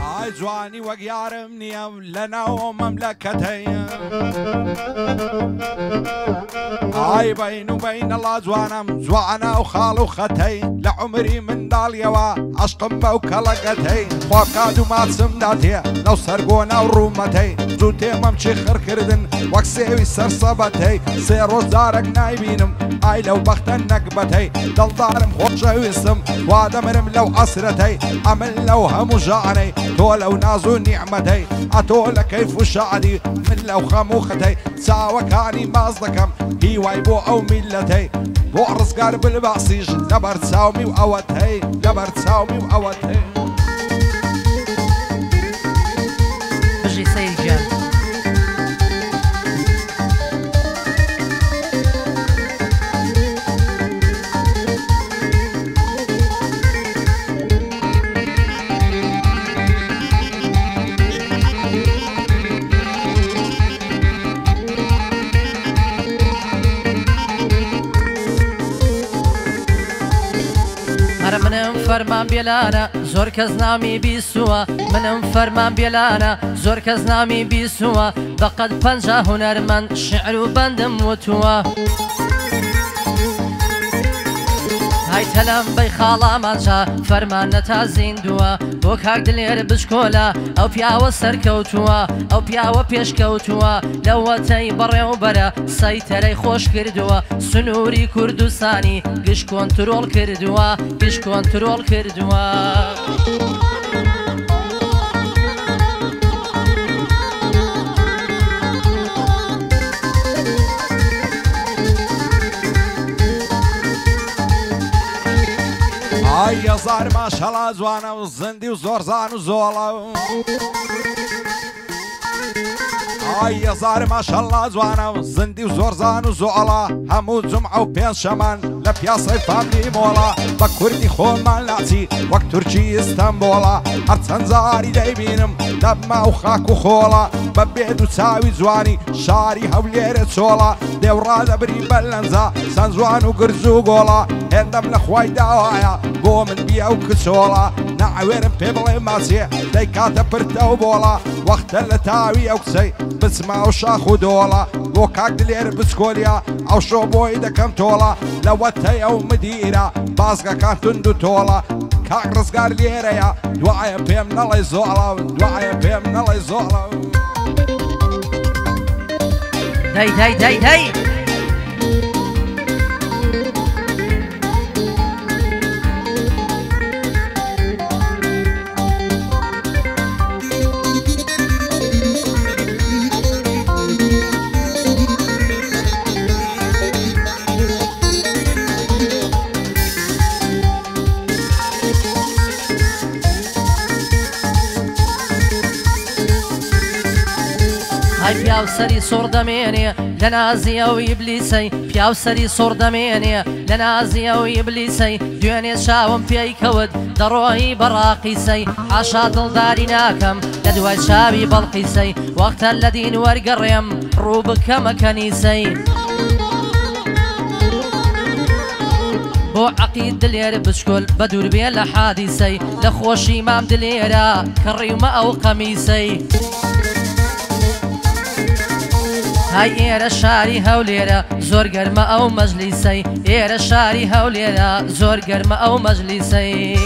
ئای جوانی وەک یارم نییە لەناو مەملەکەتەیە ئای بەین و بەینەڵا جوانم جوانە و خاڵ و خەتەی لە عمری منداڵیەوە عەشقم بەو کەڵەکەتەی خوا بکات و ماچمدا تێ لەو سەرگۆنە و ڕوومەتەی جوو تێمەم چی خڕکردن وەک سێوی سەرسەبەتەی سێ ڕۆژ جارێک نایبینم ئای لەو بەختە نەکبەتەی دڵدارم خۆشەویستم وا دەمرم لەو عەسرەتەی ئەمن لەو هەموو ژانەی تۆ لەو ناز و نیعمەتەی ئەتۆ لە کەیف و شعری من لەو خەم و خەتەی چاوەکانی باز دەکەم هیوای بۆ ئەو میلەتەی بۆ ڕزگار بلباسیش لەبەر چاومی و ئەوەتەی لەبەر چاومی و ئەوەتەی بژی سەیرجان منم فەرمان بێلانە زۆر کەس نامی بیستووە منم فەرمان بێلانە زۆر کەس نامی بیستووە بەقەد 50 هونەرمەند شعر و بەندم وتووە های تەلەم بەی خاڵامانجا فەرمانە تا زیندووە بۆ کاک دلێر بشکۆلە ئەو پیاوە سەرکەوتووە ئەو پیاوە پێشکەوتووە لەوەتەی بەڕێوبەرە سەیتەرەی خۆش کردووە سنووری کوردستانی گشت کۆنترۆڵ کردووە گشت کۆنترۆڵ کردووە ئای هەزار ماشەڵا جوانە و زندی و زۆرزان و زۆڵە ئای هەزار ماشەڵا جوانە و زندی و زۆرزان و زۆڵە هەموو جومعە و پێنج شەمان لە پیاسەی فامی مۆڵە بە کوردی خۆمان لاچی وەک تورکی ئیستەنبۆڵە هەرچەند جاری دەیبینم دەبما و خاک و خۆڵە بە بێد و چاوی جوانی شاری هەولێرە چۆڵە دێوڕا دەبری بەلەنجە چەند جوان و گرج و گۆڵە هێندەم لە خوای داوایە بۆ من بیە و کچۆڵە نەعوێرم پێ بڵێ ماچێ دەی کاتە پرتە و بۆڵە وەختە لە تاوی ئەو قسەی بچما و شاخ و دۆڵە بۆ کاک دلێر بچکۆلیا ئەو شۆ بۆی دەکەم تۆڵە لەوەتەی ئەو مدیرە بازگەکان تند و تۆڵە کاک ڕزگار لێرەیە دوایە پێم نەڵێ زۆڵە دوایە پێم نەڵێ زۆڵە دەی دەی دەی دەی پیاو سەری سۆڕ دەمێنێ لە نازی ئەو ئیبلیسەی پیاو سەری سۆڕ دەمێنێ لە نازی ئەو ئیبلیسەی دوێنێ چاوم پێی کەوت دەڕۆی بەڕاقیسەی عاشا دڵداری ناکەم لە دوای چاوی بەڵقیسەی وەختە لە دین وەرگەڕێم ڕوو بکەمە کەنیسەی بۆ عەقید دلێر بچکۆل بە دوور بێ لە حادیسەی لە خۆشی مام دلێرە کڕیمە ئەو قەمیسەی های ئێرە شاری هەولێرە زۆر گەرمە ئەو مەجلیسەی ئێرە شاری هەولێرە زۆر گەرمە ئەو مەجلیسەی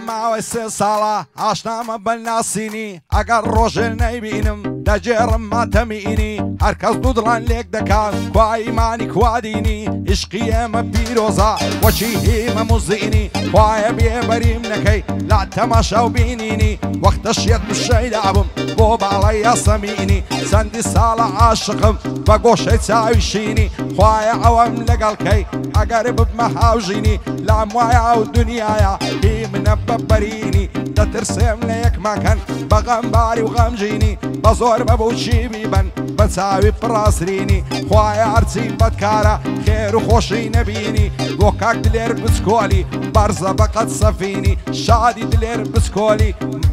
ماوەی سێ ساڵە ئاشنامە بەناسینی ئەگەر ڕۆژێ نەیبینم دەجێڕم ماتەمینی هەرکەس دوو دڵان لێک دەکات کوا ئیمانی کوادینی عشقی ئێمە پیرۆزە وەچی هیمە موزینی خوایە بێبەریم نەکەی لا تەماشا و بینینی وەختە شێت و شەیدا بم بۆ باڵە یاسەمینی چەندی ساڵە عاشقم بە گۆشەی چاوی شینی خوایە ئەوەم لەگەڵکەی ئەگەر ببمە هاوژینی لام وایە ئەو دنیاە هی منە بەبەرینی دەترسێم لە یەکمەکەن بە غەمباری و غەمژینی بە زۆر بەبوو چی بیبەن بە چاوی پڕاسرینی خوایە هەرچی بەدکارە خێر و خۆشی نەبینی بۆ کاک دلێر بچکۆلی بەرزە بەقەت سەفینی شادی دلێر بچکۆلی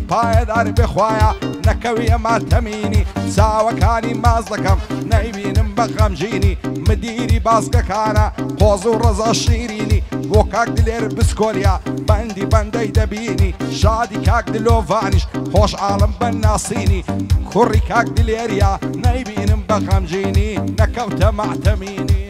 پایەدار بخوایە نەکەوی ئەمە تەمینی چاوەکانی ماز دەکەم نەیبینم بە غەمژینی مدیری بازگەکانە قۆز و ڕەزا شیرینی بۆ کاک دلێر بچکۆلیە بەندی بەندەی دەبینی شادی کاک دلۆڤانیش خۆش عاڵم بە ناسینی کوڕی کاک دلێریە نەیبینم بە غەمژینی نەکەوتە مەعتەمینی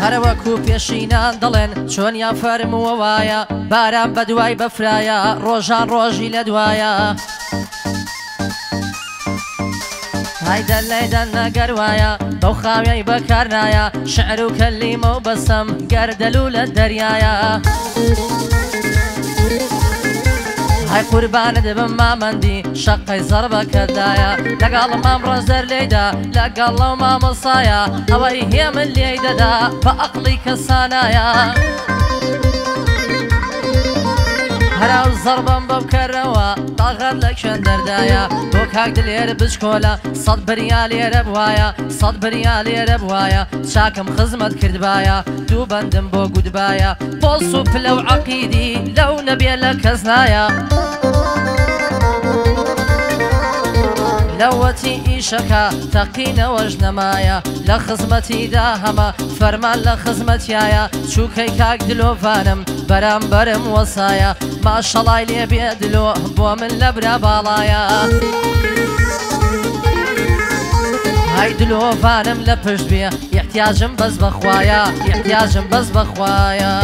هەروەکو پێشینان دەڵێن چۆنیان فەرمووە وایە باران بە دوای بەفرایە ڕۆژان ڕۆژی لە دوایە هایدە لەیدەن نەگەر وایە بەو خاوێی بەکار نایە شعر و کەلیمە و بەسەم گەردەلو لە دەریایە هاي قوربانت بم مامەندی شەقەی زەربەکەدایە لەگەڵ مام ڕەزەر لێیدا لەگەڵ لەو مامەسایە ئەوەی هێ من لێی دەدا بە عەقڵی کەسانایە هەراو زەربەم بە بکەرەوە تاغەر لە کوێن دەردایە بۆ کاک دلێر بچکۆلە سەد بریا لێرە بوایە سەد بریا لێرە بوایە چاکم خزمەت کردبایە دوو بەندم بۆ گودبایە پۆڵس و پلە و عەقیدی لەو نەبێ لە کەس نایە لەوەتی ئیشەکە تەقینەوەش نەمایە لە خزمەتیدا هەمە فەرمان لە خزمەتیایە چووکەی کاک دلۆڤانم بەرامبەرم وەسایە ماشەڵای لێ بێ دلۆ بۆ من لە برا باڵایە هەی دلۆڤانم لە پشت بێ احتیاجم بەس بەخوایە احتیاجم بەس بەخوایە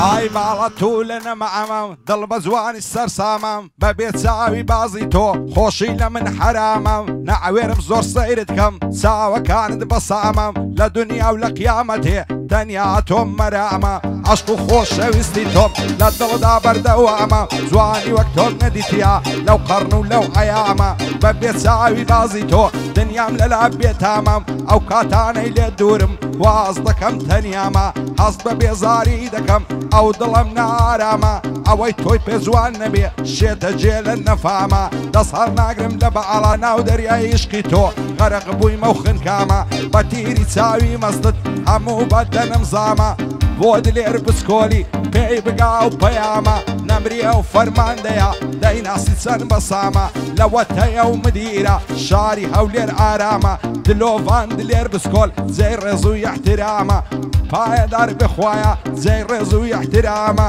ئای باڵە تو لە نەمەعەمەم دڵ بە جوانی سەرسامەم بە بێ چاوی بازی تۆ خۆشی لە من حرامەم نەعوێرم زۆر سەیرت کەم چاوەکانت بەسامەم لە دنیا و لە قیامەتێ تەنیا تۆم مەرامە عەشق و خۆشەویستی تۆم لە دڵدا بەردەوامە جوانی وەک تۆم نەدیتیا لەو قەڕن و لەو ئەیامە بە بێ چاوی بازی تۆ دنیام لەلا بێتامەم ئەو کاتانەی لێ دوورم واز دەکەم تەنیامە هەست بە بێزاری دەکەم ئەو دڵم نارامە ئەوەی تۆی پێ جوان نەبێ شێتە جێ لە نەفامە دەست هەڵ ناگرم لە بەعاڵا ناو دەریای عشقی تۆ غەرق بوویمە و خنکامە بە تیری چاوی مەستت هەموو بەدەنم زامە بۆ دلێر بچکۆلی پێی بگا و پەیامە نەمریە و فەرماندەیە دەیناسی چەند بەسامە لەوەتەیە و مدیرە شاری هەولێر ئارامە دلۆڤان دلێر بچکۆل جێی ڕێز و احترامە پایەدار بخوایە جێی ڕێز و احترامە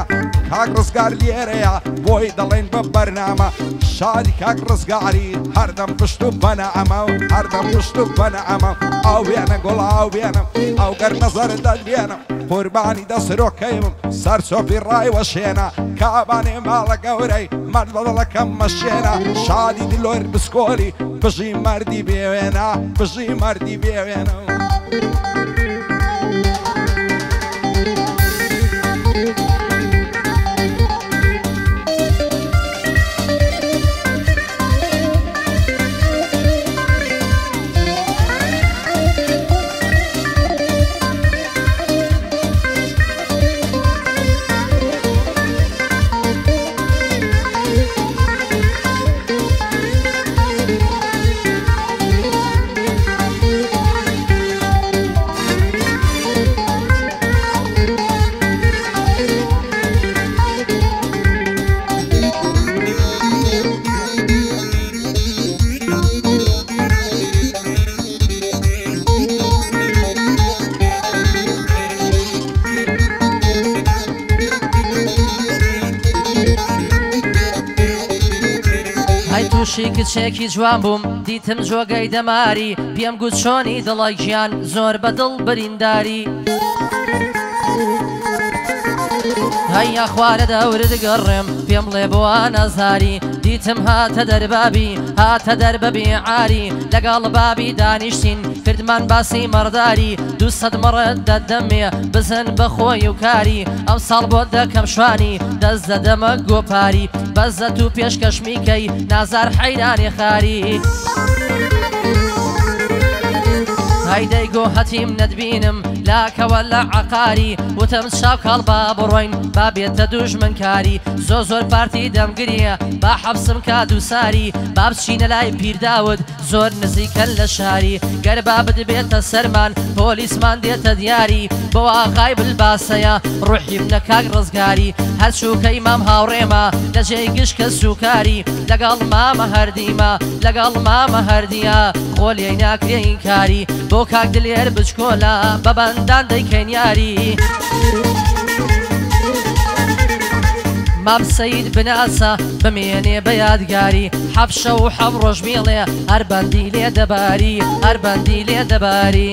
کاک ڕزگار لێرەیە بۆی دەڵێن بە بەرنامە شادی کاک ڕزگاری هەردەم پشت و بەنەعەمە و هەردەم پشت و بەنەعەمە ئەو بێنە گوڵ ئەو بێنم ئەو گەرمەزەرت دەبێنم قوربانی دەسرۆکەیمم سەر چۆپی ڕای وەشێنە کابانێ ماڵە گەورەی مەرد بەدڵەکەم مەشێنە شادی دلۆر بسکۆلی بژی مەردی بێوێنە بژی مەردی بێوێنە هەی تووشی کچێکی جوان بووم دیتم جۆگەی دەماری پێم گوت چۆنی دڵی گیان زۆر بەدڵ برینداری هەیە خوارە دەورت گەڕێم پێم بڵێ بۆ نەزاری دیتم هاتە دەربابی هاتە دەربەبی عاری لەگەڵ بابی دانیشتین کردمان باسی مەڕداری 200 مەڕەت دەدەمێ بزن بەخۆی و کاری ئەم ساڵ بۆ دەکەم شوانی دەست دەدەمە گۆپاری بەزەت و پێشکەشمیکەی نازار حەیرانی خاری هەیدەی گۆ هەتیم نەتبینم لاکەوە لە عەقاری وتم چاوکاڵ با بڕۆین با بێتە دوژمنکاری زۆر پارتی دەمگریە با حەبسم کا دووساری با بچینە لای پیرداوت زۆر نزیکە لە شاری گەر با بدبێتە سەرمان پۆلیسمان دێتە دیاری بۆ ئاغای بلباسەیە ڕوحی بنە کاک ڕزگاری هەرچووکەی مام هاوڕێمە لە جێی گشکە سوکاری لەگەڵ مامە هەردیمە لەگەڵ مامە هەردیە خۆلیەی ناکرێین کاری بۆ کاک دلێر بچکۆلە بە بەندان دەیکەین یاری مام سەید بناسە بمێنێ بە یادگاری حەفشە و حەم ڕۆژ میڵێ هەر بەندی لێ دەباری هەر بەندی لێ دەباری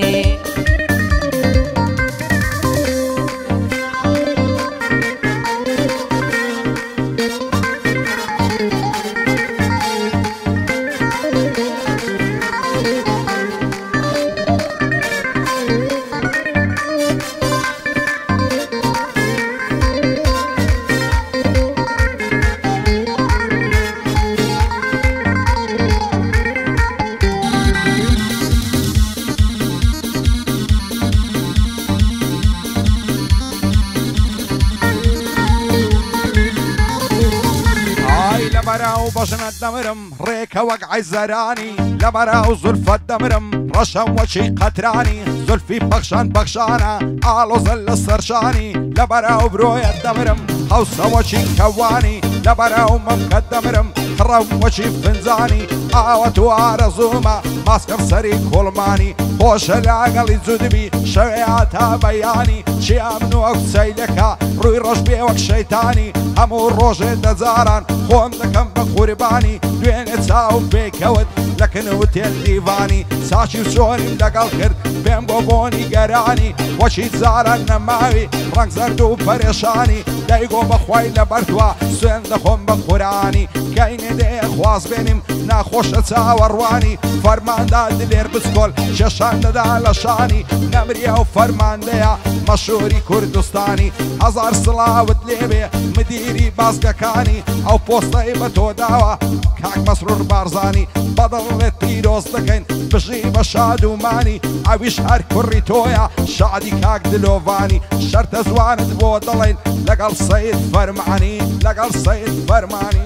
لەبەراو بەژنت دەمرم ڕێکە وەک عەیزەرانی لەبەراو زولفەت دەمرم ڕەشەم وەچی قەترانی زولفی بەخشان بەخشانە ئاڵۆزە لە سەرشانی لەبەراو برۆیەت دەمرم هەوسە وەچی کەوانی لەبەراو مەمکەت دەمرم خڕەم وەچی فنجانی ئاوە تو ئارەزوومە ماسکەم سەری کوڵمانی خۆشە لاگەڵی جودبی شەوێ تا بەیانی چیام و ئەو سەیلەکە ڕووی ڕۆژ بێ وەک شەیتانی هەموو ڕۆژێ دەجاران خۆم دەکەم بە قوربانی دوێنێ چاوم پێکەوت لەکن و تێل دیوانی ساچی و چۆنیم لەگەڵ کرد پێم بۆ بۆنی گەرانی وەچی جاران نەماوی ڕەنگ زەرد و پەرێشانی دەیگۆ بەخوای لە بەردووە سوێن دەخۆم بە قورانی کەینێ دێ خواز بێنیم ناخۆشە چاوەڕوانی فەرماندا دلێر بچکۆل کێشان دەدا لە شانی نەمریە و فەرماندەیە مەشهوری کوردستانی هەزار سڵاوت لێبێ مدیری بازگەکانی ئەو پۆستەی بە تۆ داوە کاک مەسرور بارزانی بەدڵێت پیرۆز دەکەین بژی بە شادومانی ئەویش هەر کوڕی تۆیە شادی کاک دلۆڤانی شەرتە زوانت بۆ دەڵێن لەگەڵ سەید فەرمانی لەگەڵ سەید فەرمانی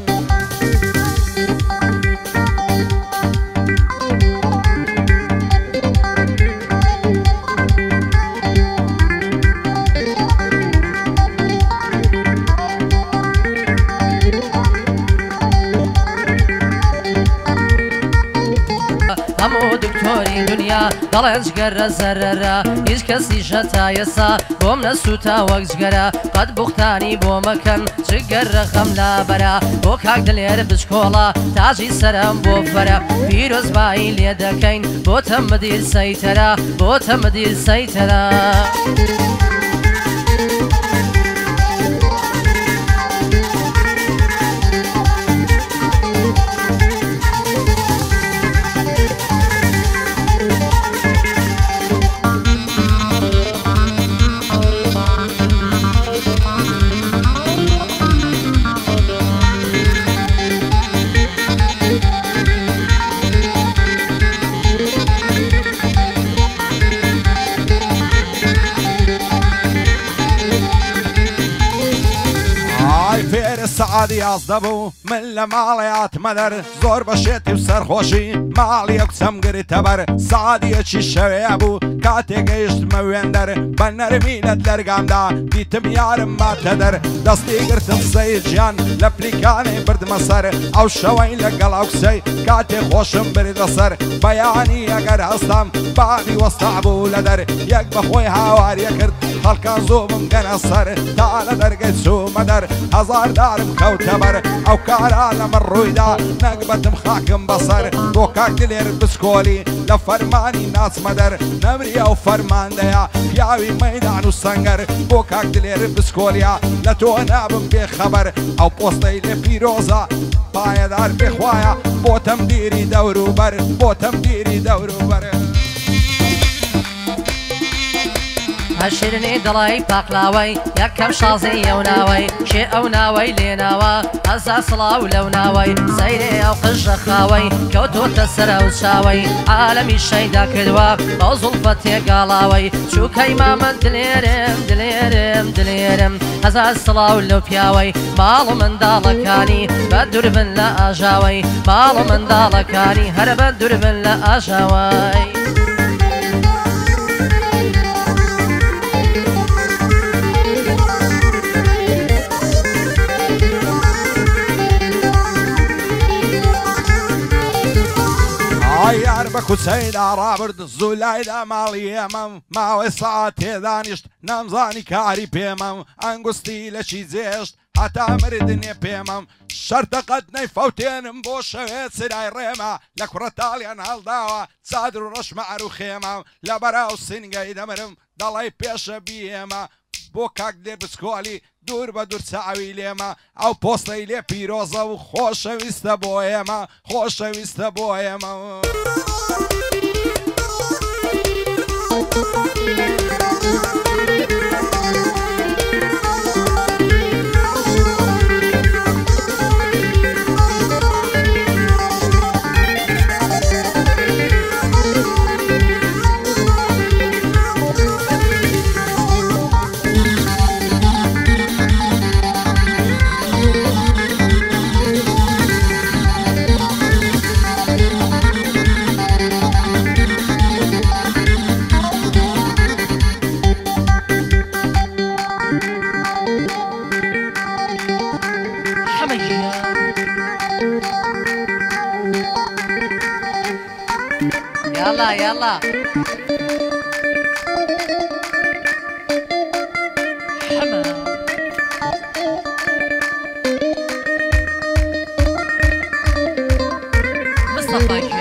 هەموو دکتۆری دنیا دەڵێن جگەرە زەرەرە هیچ کەسی ژەتا ئێستا بۆم نەسووتا وەک جگەرە قەت بوختانی بۆ مەکەن جگەرە خەم لابەرە بۆ کاک دلێر بچکۆڵە تاژی سەرم بۆ فەرە پیرۆزبایی لێ دەکەین بۆتە مدیر سەیتەرە بۆتە مدیر سەیتەرە سعادی یازدەبوو من لە ماڵی ئاتمەدەر زۆر بەشێتی و سەرخۆشی ماڵی ئەو کچەم گرتە بەر سعادیەکی شەوەیە بوو کاتێک گەیشتمە وێندەر بە نەرمینە دەرگامدا دیتم یارم ماتە دەر دەستی گرتم سەید ژیان لە پلیکانێ بردمە سەر ئەو شەوەی لەگەڵ ئەو کچەی کاتێ خۆشم بردە سەر بەیانی ئەگەر هەستام بابی وەستع بوو لە دەر یەک بەخۆی هاواریە کرد خەڵکە زوو بمگەنە سەر تا لە دەرگەی چوومە دەر هەزاردارم کەوتە بەر ئەو کارا لە من ڕوویدا نەک بەتم خاکم بەسەر بۆ کاک دلێر بسکۆلی لە فەرمانی ناچمە دەر نەمری ئەو فەرماندەیە پیاوی مەیدان و سەنگەر بۆ کاک دلێر بسکۆلیا لە تۆ نابم بێخەبەر ئەو پۆستەی لێ پیرۆزە پایەدار بێخوایە بۆ تەمبیری دەوروبەر بۆ تەمبیری دەوروبەر هەشیرنی دڵی پاقلاوەی یەکەم شازی ئەو ناوەی شێ ئەو ناوەی لێناوە ئەزا سڵاو لەو ناوەی سەیرێ ئەو قژە خاوەی کەوتۆتە سەرە و چاوەی عالەمی شەیدا کردووە بەو زوڵفە تێگاڵاوەی چووکەی مامە دلێرم دلێرم دلێرم هەزار سڵاو لەو پیاوەی ماڵ و منداڵەکانی بە دووربن لە ئاژاوەی ماڵ و منداڵەکانی هەرە بە دووربن لە ئاژاوەی یار بە کوچەیدا ڕابرد زوو لایدا ماڵی ئێمەم ماوەی سەعات تێدانیشت نەمزانی کاری پێمەم ئەنگوستی لەچی جێشت هەتا مردنێ پێمەم شەرتەقەت نەیفەوتێنم بۆ شەوێ چرای ڕێمە لە کوڕەتاڵیان هەڵداوە چادر و ڕەشمەعر و خێمەم لە بەراو سنگەی دەمرم دەڵی پێشە بیێمە بۆ کاک دێر بچکۆلی دوور بە دوور چاوی لێمە ئەو پۆستەی لێ پیرۆزە و خۆشەویستە بۆ ئێمە خۆشەویستە بۆ ئێمە يلا يلا حما مصطفى